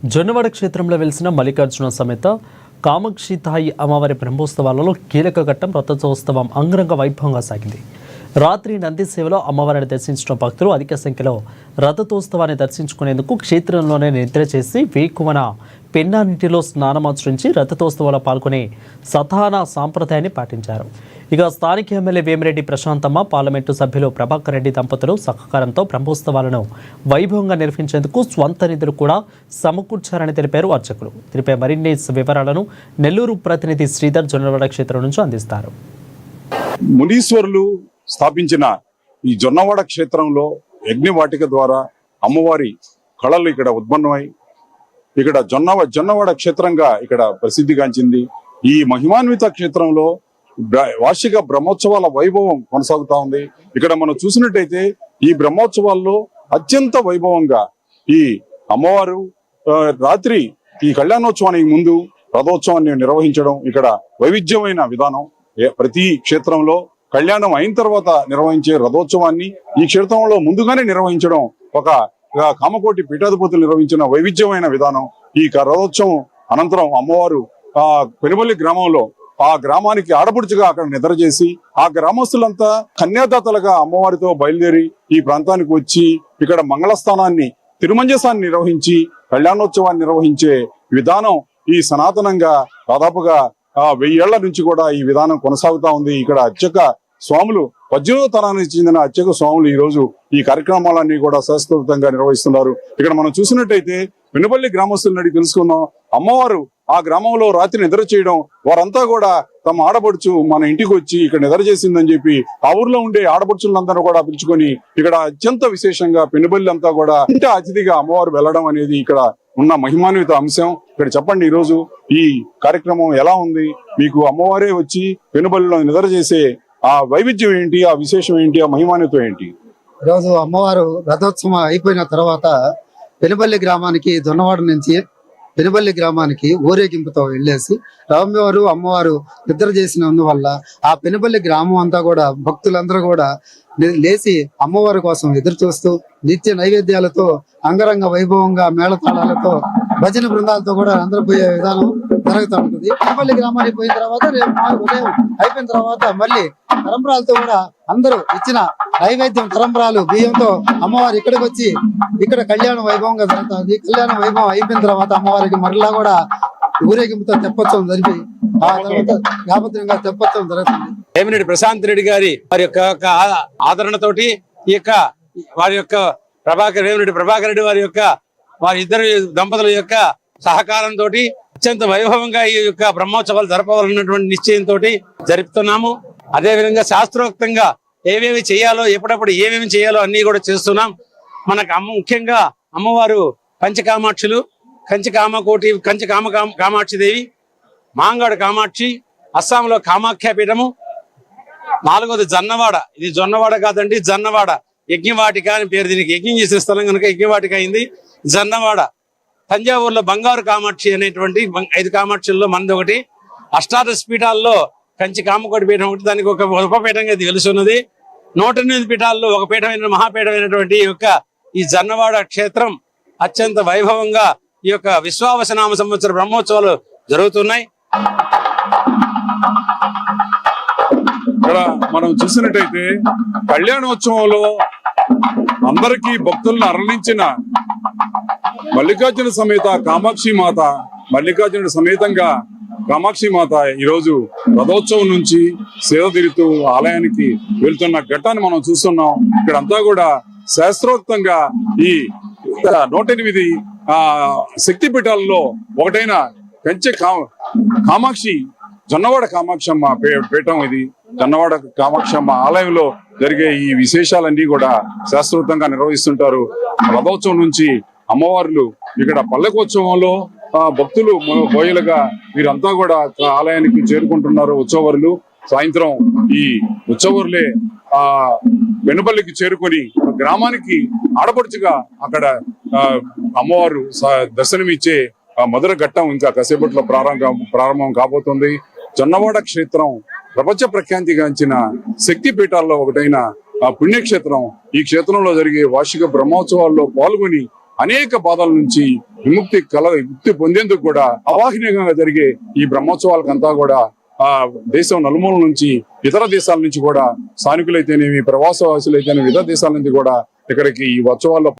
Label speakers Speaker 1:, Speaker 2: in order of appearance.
Speaker 1: జొన్నవాడ క్షేత్రంలో వెలిసిన మల్లికార్జున సమేత కామాక్షితాయి అమ్మవారి బ్రహ్మోత్సవాలలో కీలక ఘట్టం రథోత్సవం అంగరంగ వైభవంగా సాగింది. రాత్రి నంది సేవలో అమ్మవారిని దర్శించిన భక్తులు అధిక సంఖ్యలో రథోత్సవాన్ని దర్శించుకునేందుకు క్షేత్రంలోనే నిద్ర చేసి వేకువన పెన్నా నీటిలో స్నానమాచరించి రథోత్సవాల్లో పాల్గొనే సతానా సాంప్రదాయాన్ని పాటించారు. ఇక స్థానిక ఎమ్మెల్యే వేమిరెడ్డి ప్రశాంతమ్మ, పార్లమెంటు సభ్యులు ప్రభాకర్ రెడ్డి దంపతులు సహకారంతో బ్రహ్మోత్సవాలను వైభవంగా నిర్వహించేందుకు స్వంత నిధులు కూడా సమకూర్చారని తెలిపారు అర్చకులు. తెలిపే మరిన్ని వివరాలను నెల్లూరు ప్రతినిధి శ్రీధర్ జొన్నవాడ క్షేత్రం నుంచి అందిస్తారు.
Speaker 2: మునీశ్వరులు స్థాపించిన ఈ జొన్నవాడ క్షేత్రంలో యజ్ఞవాటిక ద్వారా అమ్మవారి కళలు ఇక్కడ ఉద్భన్నమై ఇక్కడ జొన్నవాడ క్షేత్రంగా ఇక్కడ ప్రసిద్ధిగాంచింది. ఈ మహిమాన్విత క్షేత్రంలో వార్షిక బ్రహ్మోత్సవాల వైభవం కొనసాగుతా ఉంది. ఇక్కడ మనం చూసినట్టయితే ఈ బ్రహ్మోత్సవాల్లో అత్యంత వైభవంగా ఈ అమ్మవారు రాత్రి ఈ కళ్యాణోత్సవానికి ముందు రథోత్సవాన్ని నిర్వహించడం ఇక్కడ వైవిధ్యమైన విధానం. ప్రతి క్షేత్రంలో కళ్యాణం అయిన తర్వాత నిర్వహించే రథోత్సవాన్ని ఈ క్షేత్రంలో ముందుగానే నిర్వహించడం ఒక కామకోటి పీఠాధిపతులు నిర్వహించిన వైవిధ్యమైన విధానం. ఈ రథోత్సవం అనంతరం అమ్మవారు పెనుబల్లి గ్రామంలో ఆ గ్రామానికి ఆడపడుచుగా అక్కడ నిద్ర చేసి ఆ గ్రామస్తులంతా కన్యాదాతలుగా అమ్మవారితో బయలుదేరి ఈ ప్రాంతానికి వచ్చి ఇక్కడ మంగళస్థానాన్ని తిరుమంజసాన్ని నిర్వహించి కళ్యాణోత్సవాన్ని నిర్వహించే విధానం ఈ సనాతనంగా దాదాపుగా 1000 ఏళ్ల నుంచి కూడా ఈ విధానం కొనసాగుతా ఉంది. ఇక్కడ అర్చక స్వాములు 18వ తరానికి చెందిన అర్చక స్వాములు ఈ రోజు ఈ కార్యక్రమాలన్నీ కూడా శాస్త్రోక్తంగా నిర్వహిస్తున్నారు. ఇక్కడ మనం చూసినట్టయితే పెనుబల్లి గ్రామస్తులను అడిగి తెలుసుకున్నాం. అమ్మవారు ఆ గ్రామంలో రాత్రి నిద్ర చేయడం, వారంతా కూడా తమ ఆడపడుచు మన ఇంటికి వచ్చి ఇక్కడ నిద్ర చేసిందని చెప్పి ఆ ఊర్లో ఉండే ఆడపడుచులందరూ కూడా పిలుచుకొని ఇక్కడ అత్యంత విశేషంగా పెనుబల్లి అంతా కూడా ఇంటి అతిథిగా అమ్మవారు వెళ్ళడం అనేది ఇక్కడ ఉన్న మహిమాన్విత అంశం. ఇక్కడ చెప్పండి, ఈ రోజు ఈ కార్యక్రమం ఎలా ఉంది? మీకు అమ్మవారే వచ్చి పెనుబల్లిలో నిద్ర చేసే ఆ వైవిధ్యం ఏంటి, ఆ విశేషం ఏంటి, ఆ మహిమాన్వితం ఏంటి?
Speaker 3: ఈరోజు అమ్మవారు రథోత్సవం అయిపోయిన తర్వాత పెనుబల్లి గ్రామానికి జొన్నవాడ నుంచి పెనుబల్లి గ్రామానికి ఊరేగింపుతో వెళ్ళేసి రామవారు అమ్మవారు నిద్ర చేసినందువల్ల ఆ పెనుబల్లి గ్రామం అంతా కూడా భక్తులందరూ కూడా లేచి అమ్మవారి కోసం ఎదురు చూస్తూ నిత్య నైవేద్యాలతో అంగరంగ వైభవంగా మేళతాళాలతో భజన బృందాలతో కూడా అందరూ పోయే విధానం జరుగుతూ ఉంటుంది. పెనుబల్లి గ్రామానికి పోయిన తర్వాత రేపు ఉదయం అయిపోయిన తర్వాత మళ్ళీ తరంబరాలతో కూడా అందరూ ఇచ్చిన నైవేద్యం తరంబరాలు బియ్యంతో అమ్మవారు ఇక్కడికి వచ్చి ఇక్కడ కళ్యాణ వైభవంగా జరుగుతుంది. కళ్యాణ వైభవం అయిపోయిన తర్వాత అమ్మవారికి మరలా కూడా ఊరేగింపుతో తెప్పోత్సవం జరిపి ఆ తర్వాత యాపత్యంగా తెప్పోత్సవం జరుగుతుంది.
Speaker 4: వేమిరెడ్డి ప్రశాంత్ రెడ్డి గారి వారి యొక్క ఆదరణతోటి ఈ యొక్క వారి యొక్క వేమిరెడ్డి ప్రభాకర్ రెడ్డి వారి ఇద్దరు దంపతుల యొక్క సహకారంతో అత్యంత వైభవంగా ఈ యొక్క బ్రహ్మోత్సవాలు జరపవాలన్నటువంటి నిశ్చయంతో జరుపుతున్నాము. అదే విధంగా శాస్త్రోక్తంగా ఏమేమి చేయాలో, ఎప్పుడప్పుడు ఏమేమి చేయాలో అన్ని కూడా చేస్తున్నాం. మనకు ముఖ్యంగా అమ్మవారు పంచకామాక్షులు, కంచి కామాక్షి దేవి, మాంగాడు కామాక్షి, అస్సాంలో కామాఖ్య పీఠము, 4వది జొన్నవాడ. ఇది జొన్నవాడ కాదండి, జొన్నవాడ యజ్ఞవాటిక అని పేరు. దీనికి యజ్ఞం చేసిన స్థలం కనుక యజ్ఞవాటిక అయింది జొన్నవాడ. తంజావూరులో బంగారు కామాక్షి అనేటువంటి 5 కామాక్షుల్లో మనది ఒకటి. అష్టాదశ పీఠాల్లో కంచి కామకోటి పీఠం ఒకటి, దానికి ఒక ఉపపీఠంగా ఇది వెలుసున్నది. 108 పీఠాల్లో ఒక పీఠమైన మహాపీఠమైనటువంటి ఈ జొన్నవాడ క్షేత్రం అత్యంత వైభవంగా ఈ యొక్క విశ్వావసనామ సంవత్సర బ్రహ్మోత్సవాలు జరుగుతున్నాయి.
Speaker 2: ఇక్కడ మనం చూసినట్టయితే కళ్యాణోత్సవంలో అందరికీ భక్తులను అరలించిన మల్లికార్జున సమేత కామాక్షి మాత, మల్లికార్జునుడు సమేతంగా కామాక్షి మాత ఈరోజు రథోత్సవం నుంచి సేవ తీరుతూ ఆలయానికి వెళ్తున్న ఘట్టాన్ని మనం చూస్తున్నాం. ఇక్కడంతా కూడా శాస్త్రోక్తంగా ఈ 108 శక్తి పీఠాలలో ఒకటైన కంచి కామాక్షి జొన్నవాడ కామాక్షమ్మ పీఠం ఇది. జొన్నవాడ కామాక్షమ్మ ఆలయంలో జరిగే ఈ విశేషాలన్నీ కూడా శాస్త్రోక్తంగా నిర్వహిస్తుంటారు. రథోత్సవం నుంచి అమ్మవార్లు ఇక్కడ పల్లకోత్సవంలో భక్తులు బోయలుగా వీరంతా కూడా ఆలయానికి చేరుకుంటున్నారు. ఉత్సవరులు సాయంత్రం ఈ ఉత్సవరులే వెనుపల్లికి చేరుకొని గ్రామానికి ఆడపడుచుగా అక్కడ అమ్మవారు దర్శనమిచ్చే మొదటి ఘట్టం ఇంకా కాసేపట్లో ప్రారంభం కాబోతుంది. జొన్నవాడ క్షేత్రం ప్రపంచ ప్రఖ్యాతిగాంచిన శక్తి పీఠాల్లో ఒకటైన పుణ్యక్షేత్రం. ఈ క్షేత్రంలో జరిగే వార్షిక బ్రహ్మోత్సవాల్లో పాల్గొని అనేక బాధల నుంచి విముక్తి పొందేందుకు కూడా అవాహనీయంగా జరిగే ఈ బ్రహ్మోత్సవాలకంతా కూడా దేశం నలుమూల నుంచి ఇతర దేశాల నుంచి కూడా స్థానికులైతేనేమి ప్రవాసవాసులైతేనేమి ఇతర దేశాల నుంచి కూడా ఇక్కడికి ఈ ఉత్సవాల్లో